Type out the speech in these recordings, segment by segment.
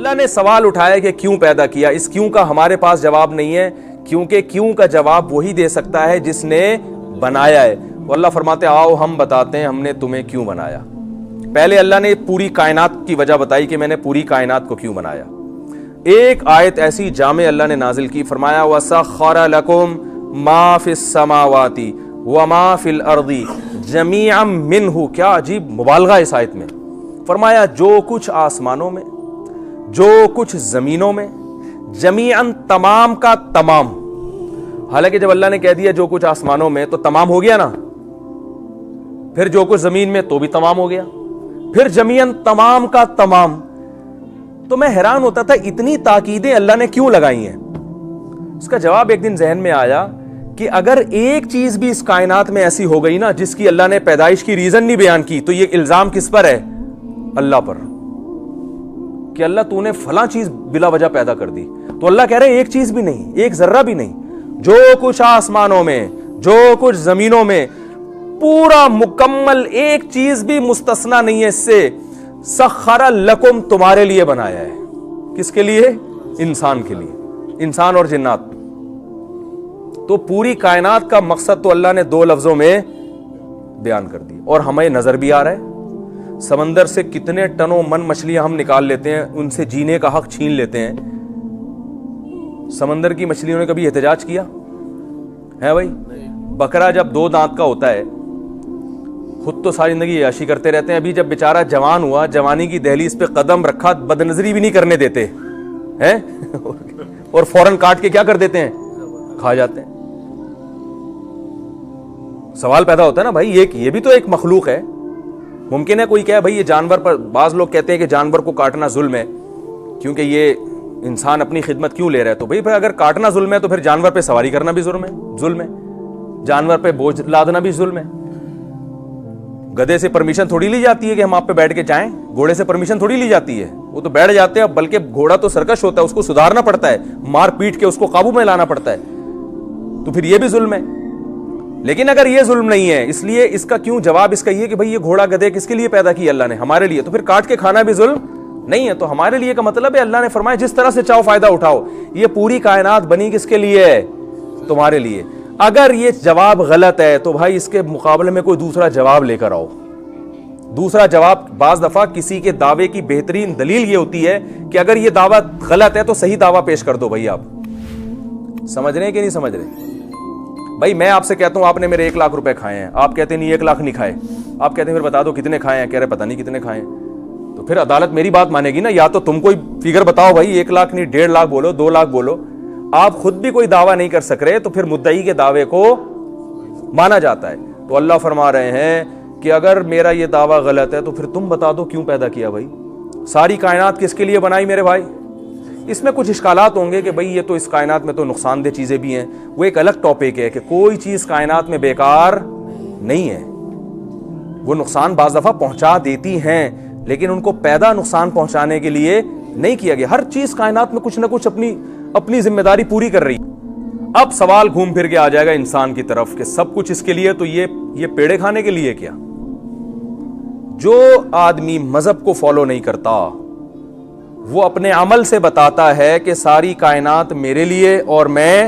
अल्लाह ने सवाल उठाया कि क्यों पैदा किया। इस क्यों का हमारे पास जवाब नहीं है, क्योंकि क्यों का जवाब वही दे सकता है जिसने बनाया है। तो अल्लाह फरमाते आओ हम बताते हैं हमने तुम्हें क्यों बनाया। पहले अल्लाह ने पूरी कायनात की वजह बताई कि मैंने पूरी कायनात को क्यों बनाया। एक आयत ऐसी जामे अल्लाह ने नाजिल की, फरमाया वसख्खर लकुम मा फिस समावाति व मा फिल अर्दी जमीअम मिन्हु। क्या अजीब मुबालगा इस आयत में। फरमाया जो कुछ आसमानों में, जो कुछ जमीनों में, जमीअन तमाम का तमाम। हालांकि जब अल्लाह ने कह दिया जो कुछ आसमानों में तो तमाम हो गया ना, फिर जो कुछ जमीन में तो भी तमाम हो गया, फिर जमीअन तमाम का तमाम। तो मैं हैरान होता था इतनी ताकीदें अल्लाह ने क्यों लगाई हैं। उसका जवाब एक दिन जहन में आया कि अगर एक चीज भी इस कायनात में ऐसी हो गई ना जिसकी अल्लाह ने पैदाइश की रीजन नहीं बयान की, तो ये इल्जाम किस पर है? अल्लाह पर, कि अल्लाह तूने फला चीज बिला वजह पैदा कर दी। तो अल्लाह कह रहे एक चीज भी नहीं, एक जर्रा भी नहीं, जो कुछ आसमानों में, जो कुछ जमीनों में, पूरा मुकम्मल एक चीज भी मुस्तस्ना नहीं है इससे। सख्खरा लकुम तुम्हारे लिए बनाया है। किसके लिए? इंसान के लिए, इंसान और जिन्नात। तो पूरी कायनात का मकसद तो अल्लाह ने दो लफ्जों में बयान कर दी और हमें नजर भी आ रहा है। समंदर से कितने टनों मन मछलियां हम निकाल लेते हैं, उनसे जीने का हक छीन लेते हैं। समंदर की मछलियों ने कभी एहतजाज किया है भाई? बकरा जब दो दांत का होता है, खुद तो सारी जिंदगी याशी करते रहते हैं, अभी जब बेचारा जवान हुआ, जवानी की दहलीज पे कदम रखा, बदनजरी भी नहीं करने देते हैं और फौरन काट के क्या कर देते हैं? खा जाते हैं। सवाल पैदा होता है ना भाई, ये भी तो एक मखलूक है। मुमकिन है कोई कहे भाई ये जानवर पर, बाज लोग कहते हैं कि जानवर को काटना जुल्म है क्योंकि ये इंसान अपनी खिदमत क्यों ले रहा है। तो भाई अगर काटना जुल्म है तो फिर जानवर पे सवारी करना भी जुल्म है, जानवर पे बोझ लादना भी जुल्म है। गधे से परमिशन थोड़ी ली जाती है कि हम आप पे बैठ के जाएं, घोड़े से परमिशन थोड़ी ली जाती है, वो तो बैठ जाते हैं। बल्कि घोड़ा तो सर्कस होता है, उसको सुधारना पड़ता है, मार पीट के उसको काबू में लाना पड़ता है, तो फिर ये भी जुल्म है। लेकिन अगर ये जुल्म नहीं है, इसलिए इसका क्यों जवाब इसका ये कि भाई ये घोड़ा गधे किसके लिए पैदा किया अल्लाह ने? हमारे लिए। तो फिर काट के खाना भी जुल्म नहीं है। तो हमारे लिए का मतलब है अल्लाह ने फरमाया जिस तरह से चाहो फायदा उठाओ। ये पूरी कायनात बनी किसके लिए है? तुम्हारे लिए। अगर ये जवाब गलत है तो भाई इसके मुकाबले में कोई दूसरा जवाब लेकर आओ। दूसरा जवाब, बाज दफा किसी के दावे की बेहतरीन दलील ये होती है कि अगर ये दावा गलत है तो सही दावा पेश कर दो। भाई आप समझ रहे हैं कि नहीं समझ रहे? भाई मैं आपसे कहता हूं आपने मेरे 1 लाख रुपए खाए हैं, आप कहते नहीं 1 लाख नहीं खाए, आप कहते हैं फिर बता दो कितने खाए हैं, कह रहे पता नहीं कितने खाए हैं। तो फिर अदालत मेरी बात मानेगी ना? या तो तुम कोई फिगर बताओ भाई, 1 लाख नहीं 1.5 लाख बोलो, 2 लाख बोलो। आप खुद भी कोई दावा नहीं कर सक रहे तो फिर मुद्दई के दावे को माना जाता है। तो अल्लाह फरमा रहे हैं कि अगर मेरा ये दावा गलत है तो फिर तुम बता दो क्यों पैदा किया। भाई सारी कायनात किसके लिए बनाई मेरे भाई? इसमें कुछ इश्कालात होंगे कि भाई ये तो इस कायनात में तो नुकसानदेह चीजें भी हैं, वो एक अलग टॉपिक है कि कोई चीज कायनात में बेकार नहीं है। वो नुकसान बाज़ दफा पहुंचा देती हैं, लेकिन उनको पैदा नुकसान पहुंचाने के लिए नहीं किया गया। हर चीज कायनात में कुछ ना कुछ अपनी जिम्मेदारी पूरी कर रही है। अब सवाल घूम फिर के आ जाएगा इंसान की तरफ कि सब कुछ इसके लिए, तो ये पेड़े खाने के लिए क्या? जो आदमी मजहब को फॉलो नहीं करता वो अपने अमल से बताता है कि सारी कायनात मेरे लिए और मैं,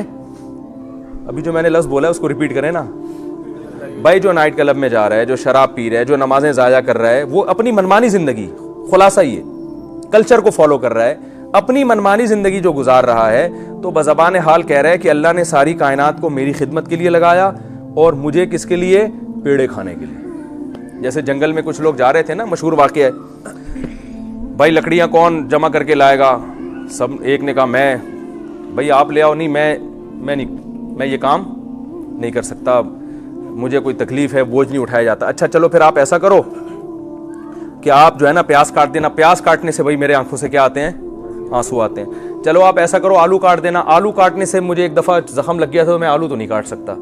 अभी जो मैंने लफ्ज बोला है उसको रिपीट करें ना भाई। जो नाइट क्लब में जा रहा है, जो शराब पी रहा है, जो नमाजें ज़ाया कर रहा है, वो अपनी मनमानी जिंदगी, खुलासा ये कल्चर को फॉलो कर रहा है, अपनी मनमानी जिंदगी जो गुजार रहा है, तो बज़बान हाल कह रहा है कि अल्लाह ने सारी कायनात को मेरी खिदमत के लिए लगाया और मुझे किसके लिए? पेड़े खाने के लिए। जैसे जंगल में कुछ लोग जा रहे थे ना, मशहूर वाक़या है भाई, लकड़ियां कौन जमा करके लाएगा? सब, एक ने कहा मैं। भाई आप ले आओ। नहीं मैं ये काम नहीं कर सकता, मुझे कोई तकलीफ है, बोझ नहीं उठाया जाता। अच्छा चलो फिर आप ऐसा करो कि आप जो है ना प्याज काट देना। प्याज काटने से भाई मेरे आंखों से क्या आते हैं? आंसू आते हैं। चलो आप ऐसा करो आलू काट देना। आलू काटने से मुझे एक दफ़ा जख्म लग गया था, तो मैं आलू तो नहीं काट सकता।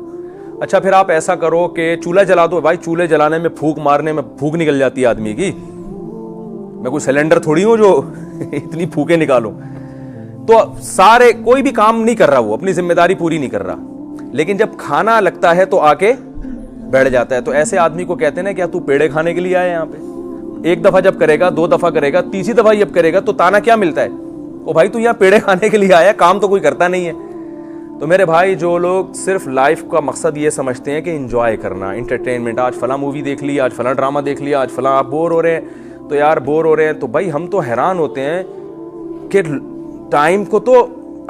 अच्छा फिर आप ऐसा करो कि चूल्हा जला दो। भाई चूल्हे जलाने में, फूंक मारने में फूंक निकल जाती है आदमी की। मैं कोई सिलेंडर थोड़ी हूं जो इतनी फूके निकालूं। तो सारे, कोई भी काम नहीं कर रहा, वो अपनी जिम्मेदारी पूरी नहीं कर रहा, लेकिन जब खाना लगता है तो आके बैठ जाता है। तो ऐसे आदमी को कहते हैं ना क्या तू पेड़े खाने के लिए आया यहाँ पे? एक दफा जब करेगा, 2 दफा करेगा, तीसरी दफा जब करेगा तो ताना क्या मिलता है? ओ भाई तू यहाँ पेड़े खाने के लिए आया, काम तो कोई करता नहीं है। तो मेरे भाई, जो लोग सिर्फ लाइफ का मकसद ये समझते हैं कि इंजॉय करना, इंटरटेनमेंट, आज फला मूवी देख ली, आज फला ड्रामा देख लिया, आज फला, आप बोर हो रहे हैं तो यार बोर हो रहे हैं, तो भाई हम तो हैरान होते हैं कि टाइम को तो,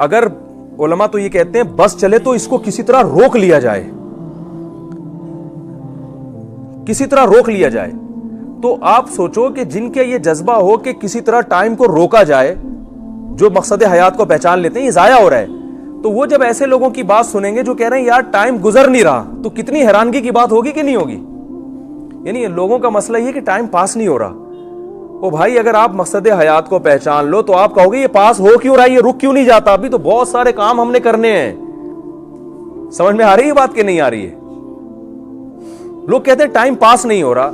अगर उलमा तो ये कहते हैं बस चले तो इसको किसी तरह रोक लिया जाए, किसी तरह रोक लिया जाए। तो आप सोचो कि जिनके ये जज्बा हो कि किसी तरह टाइम को रोका जाए, जो मकसद हयात को पहचान लेते हैं ये जाया हो रहा है, तो वो जब ऐसे लोगों की बात सुनेंगे जो कह रहे हैं यार टाइम गुजर नहीं रहा, तो कितनी हैरानगी की बात होगी कि नहीं होगी? यानी लोगों का मसला ये कि टाइम पास नहीं हो रहा। ओ भाई, अगर आप मकसद हयात को पहचान लो तो आप कहोगे ये पास हो क्यों रहा है, ये रुक क्यों नहीं जाता, अभी तो बहुत सारे काम हमने करने हैं। समझ में आ रही है बात कि नहीं आ रही है? लोग कहते हैं टाइम पास नहीं हो रहा,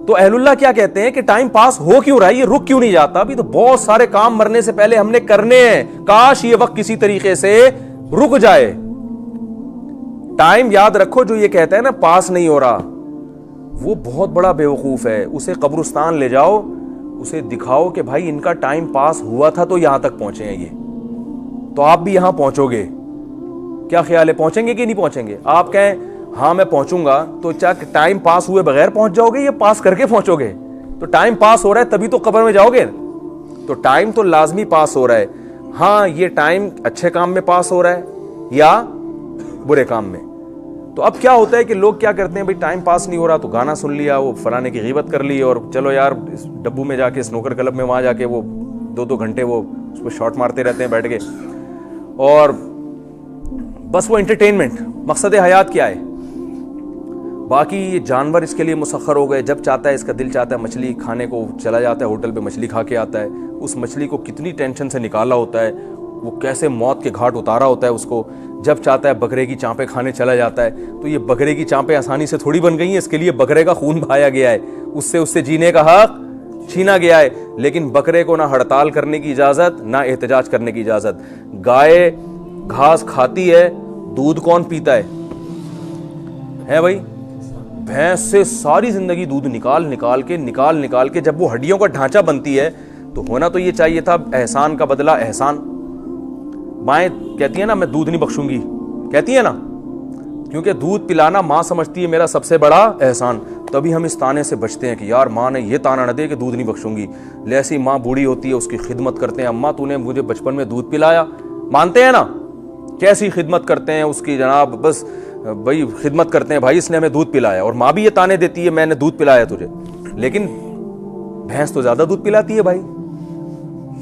तो अहलुल्लाह क्या कहते हैं कि टाइम पास हो क्यों रहा है, ये रुक क्यों नहीं जाता, अभी तो बहुत सारे काम मरने से पहले हमने करने हैं, काश ये वक्त किसी तरीके से रुक जाए। टाइम याद रखो, जो ये कहता है ना पास नहीं हो रहा, वो बहुत बड़ा बेवकूफ है। उसे कब्रिस्तान ले जाओ, उसे दिखाओ कि भाई इनका टाइम पास हुआ था तो यहां तक पहुंचे हैं ये, तो आप भी यहां पहुंचोगे। क्या ख्याल है, पहुंचेंगे कि नहीं पहुंचेंगे? आप कहें हाँ मैं पहुंचूंगा, तो क्या टाइम पास हुए बगैर पहुंच जाओगे या पास करके पहुंचोगे? तो टाइम पास हो रहा है तभी तो कब्र में जाओगे, तो टाइम तो लाजमी पास हो रहा है। हाँ, ये टाइम अच्छे काम में पास हो रहा है या बुरे काम में। तो अब क्या होता है कि लोग क्या करते हैं, भाई टाइम पास नहीं हो रहा तो गाना सुन लिया, वो फलाने की गीबत कर ली, और चलो यार इस डब्बू में जाके, स्नूकर क्लब में वहां जाके वो 2-2 घंटे वो उसको शॉट मारते रहते हैं बैठ के, और बस वो एंटरटेनमेंट। मकसद हयात क्या है? बाकी ये जानवर इसके लिए मुसख्खर हो गए, जब चाहता है, इसका दिल चाहता है मछली खाने को चला जाता है, होटल पे मछली खा के आता है। उस मछली को कितनी टेंशन से निकाला होता है, वो कैसे मौत के घाट उतारा होता है उसको। जब चाहता है बकरे की चांपें खाने चला जाता है। तो ये बकरे की चांपें आसानी से थोड़ी बन गई हैं, इसके लिए बकरे का खून बहाया गया है, उससे जीने का हक छीना गया है। लेकिन बकरे को ना हड़ताल करने की इजाजत, ना एहतजाज करने की इजाजत। गाय घास खाती है, दूध कौन पीता है भाई? भैंस से सारी जिंदगी दूध निकाल के जब वो हड्डियों का ढांचा बनती है, तो होना तो ये चाहिए था एहसान का बदला एहसान। माएँ कहती है ना मैं दूध नहीं बख्शूंगी, कहती है ना, क्योंकि दूध पिलाना माँ समझती है मेरा सबसे बड़ा एहसान। तभी हम इस ताने से बचते हैं कि यार माँ ने ये ताना न दे कि दूध नहीं बख्शूंगी। जैसी माँ बूढ़ी होती है उसकी खिदमत करते हैं, अम्मा तूने मुझे बचपन में दूध पिलाया, मानते हैं ना कैसी खिदमत करते हैं उसकी, जनाब बस भाई खिदमत करते हैं, भाई इसने हमें दूध पिलाया। और माँ भी ये ताने देती है मैंने दूध पिलाया तुझे, लेकिन भैंस तो ज्यादा दूध पिलाती है भाई।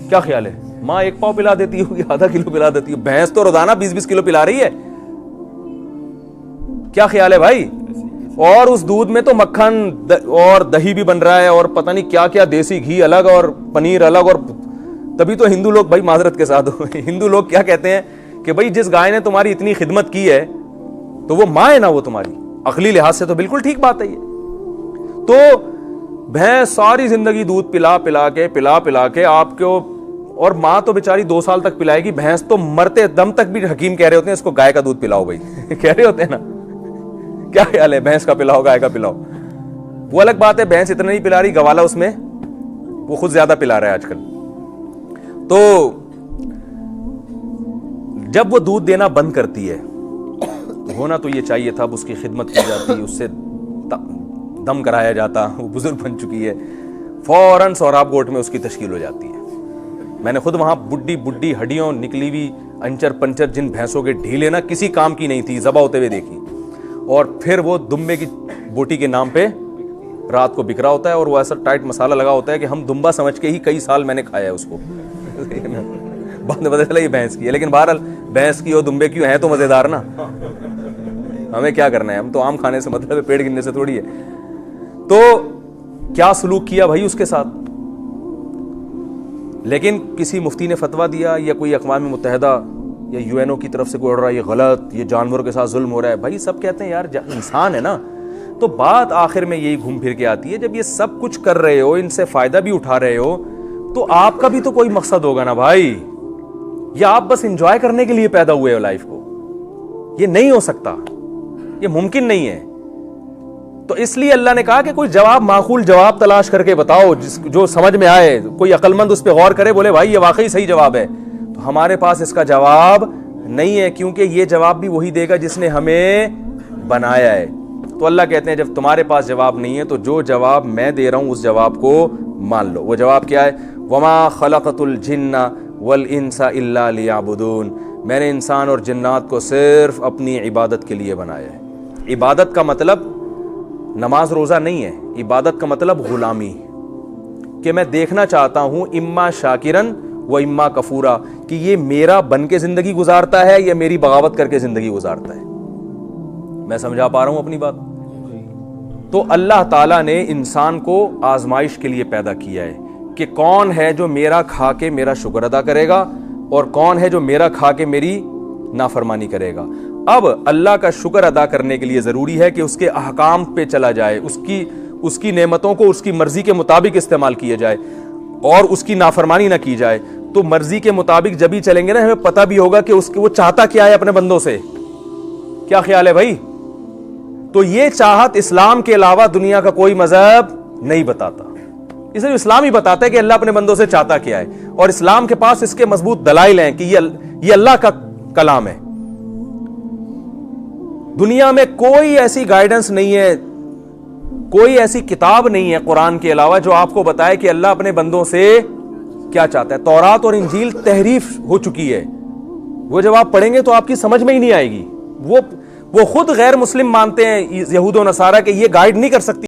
क्या ख्याल है? माँ 1 पाव पिला देती है, आधा किलो पिला देती है, भैंस तो रोजाना 20-20 किलो पिला रही है। क्या ख्याल है भाई? और उस दूध में तो मक्खन और दही भी बन रहा है, और पता नहीं क्या क्या, देसी घी अलग और पनीर अलग। और तभी तो हिंदू लोग, भाई माजरत के साथ हिंदू लोग क्या कहते हैं कि भाई जिस गाय ने तुम्हारी इतनी खिदमत की है तो वो माँ है ना वो तुम्हारी। अकली लिहाज से तो बिल्कुल ठीक बात है ये। तो भैंस सारी जिंदगी दूध पिला पिला के आपको, और माँ तो बेचारी 2 साल तक पिलाएगी, भैंस तो मरते दम तक भी हकीम कह रहे होते हैं इसको गाय का दूध पिलाओ भाई कह रहे होते हैं ना। क्या ख्याल है? भैंस का पिलाओ, गाय का पिलाओ। वो अलग बात है, भैंस इतना नहीं पिला रही, गवाला उसमें वो खुद ज्यादा पिला रहा है आजकल। तो जब वो दूध देना बंद करती है, होना तो ये चाहिए था, अब उसकी खिदमत की जाती, उससे दम कराया जाता, वो बुजुर्ग बन चुकी है, फौरन सोहराब गोट में उसकी तश्कील हो जाती है। मैंने खुद वहां बुड्ढी हड्डियों निकली हुई अंचर पंचर जिन भैंसों के ढीले ना किसी काम की नहीं थी, ज़बा होते हुए देखी, और फिर वो दुम्बे की बोटी के नाम पे रात को बिखरा होता है, और वो ऐसा टाइट मसाला लगा होता है कि हम दुम्बा समझ के ही कई साल मैंने खाया है उसको बाद में पता चला ये भैंस की है। लेकिन बहरहाल भैंस की हो दुम्बे की है तो मजेदार ना, हमें क्या करना है, हम तो आम खाने से मतलब है, पेड़ गिनने से थोड़ी है। तो क्या सलूक किया भाई उसके साथ। लेकिन किसी मुफ्ती ने फतवा दिया या कोई अक़वाम मुत्तहिदा या यूएनओ की तरफ से कोई ऑर्डर रहा है ये गलत, ये जानवरों के साथ जुल्म हो रहा है, भाई सब कहते हैं यार इंसान है ना। तो बात आखिर में यही घूम फिर के आती है, जब ये सब कुछ कर रहे हो, इनसे फायदा भी उठा रहे हो, तो आपका भी तो कोई मकसद होगा ना भाई। या आप बस एंजॉय करने के लिए पैदा हुए हो लाइफ को? ये नहीं हो सकता, ये मुमकिन नहीं है। तो इसलिए अल्लाह ने कहा कि कोई जवाब, माकूल जवाब तलाश करके बताओ जो समझ में आए, कोई अक्लमंद उस पर गौर करे, बोले भाई ये वाकई सही जवाब है। तो हमारे पास इसका जवाब नहीं है, क्योंकि ये जवाब भी वही देगा जिसने हमें बनाया है। तो अल्लाह कहते हैं जब तुम्हारे पास जवाब नहीं है तो जो जवाब मैं दे रहा हूं उस जवाब को मान लो। वो जवाब क्या है? वमा खलक़तुल जिन्ना वल इंसा इल्ला लियाबुदून, मैंने इंसान और जिन्नात को सिर्फ अपनी इबादत के लिए बनाया है। इबादत का मतलब नमाज रोज़ा नहीं है, इबादत का मतलब गुलामी, कि मैं देखना चाहता हूं इम्मा शाकिरन व इम्मा कफूरा, कि ये मेरा बन के जिंदगी गुजारता है या मेरी बगावत करके जिंदगी गुजारता है। मैं समझा पा रहा हूं अपनी बात? तो अल्लाह ताला ने इंसान को आजमाइश के लिए पैदा किया है कि कौन है जो मेरा खा के मेरा शुक्र अदा करेगा और कौन है जो मेरा खा के मेरी नाफरमानी करेगा। अब अल्लाह का शुक्र अदा करने के लिए ज़रूरी है कि उसके अहकाम पे चला जाए, उसकी नेमतों को उसकी मर्जी के मुताबिक इस्तेमाल किया जाए और उसकी नाफरमानी ना की जाए। तो मर्जी के मुताबिक जब ही चलेंगे ना, हमें पता भी होगा कि वो चाहता क्या है अपने बंदों से। क्या ख्याल है भाई? तो ये चाहत इस्लाम के अलावा दुनिया का कोई मजहब नहीं बताता। सिर्फ इस्लाम ही बताता है कि अल्लाह अपने बंदों से चाहता क्या है, और इस्लाम के पास इसके मजबूत दलाइल हैं कि ये अल्लाह का कलाम है। दुनिया में कोई ऐसी गाइडेंस नहीं है, कोई ऐसी किताब नहीं है कुरान के अलावा जो आपको बताए कि अल्लाह अपने बंदों से क्या चाहता है। तौरात और इंजील तहरीफ हो चुकी है, वो जब आप पढ़ेंगे तो आपकी समझ में ही नहीं आएगी। वो खुद गैर मुस्लिम मानते हैं, यहूद और नसारा, के ये गाइड नहीं कर सकती।